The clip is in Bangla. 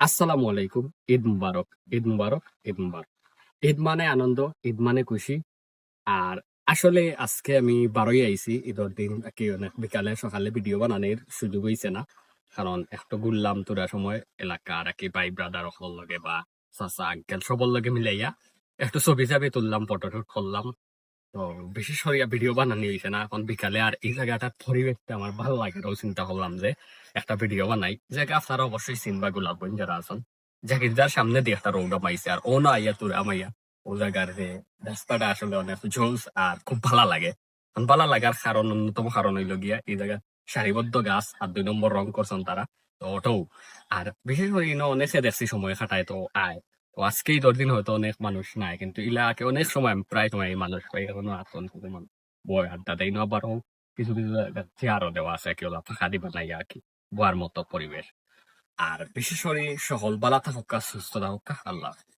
আসসালামু আলাইকুম। ঈদ মুবারক, ঈদ মুবারক, ঈদ মুবারক। ঈদ মানে আনন্দ, ঈদ মানে খুশি। আর আসলে আজকে আমি বারোই আইছি ঈদের দিন কি অনেক বিকালে সকালে ভিডিও বানানোর সুযোগ হইছে না। কারণ একটু ঘুরলাম তোরা সময় এলাকার আর কি ভাই ব্রাদার সকল লগে বা চাচা আঙ্কেল সবর লগে মিলাইয়া একটু ছবি চাবি তুললাম, ফটো টুট করলাম। তো বিশেষ করে ভিডিও বানানি হয়েছে না এখন বিকালে। আর এই জায়গাটার পরিবেশটা আমার ভালো লাগে, তো চিন্তা করলাম যে একটা ভিডিও বানাই। জায়গা আপনারা অবশ্যই চিনবা, গোলাপগঞ্জ যারা আছেন জাকিরদার সামনে দিয়ে একটা রোড মাইছে আর ও না আইয়া তোর আমাইয়া ও জায়গার যে রাস্তাটা আসলে অনেক জোস আর খুব ভালো লাগে। এখন ভালো লাগার কারণ, অন্যতম কারণ হইল গিয়া এই জায়গা সারিবদ্ধ গাছ আর 2 নম্বর রং করছেন তারা। তো ওটাও আর বিশেষ করে অনেকে দেখছি সময় খাটায় তো আয়। তো আজকেই 10 দিন হয়তো অনেক মানুষ নাই, কিন্তু ইলাকে অনেক সময় আমি প্রায় সময় মানুষ পাই এখনো আসন শুধু মানুষ বয় আড্ডা দেয় না। আবারও কিছু কিছু চেয়ারও দেওয়া আছে, কেউ ফাঁকা দিবা নাই আর কি, বোয়ার মতো পরিবেশ। আর বিশেষ করে সকল বালা থাকুক, সুস্থ থাকুক, আল্লাহ হাফেজ।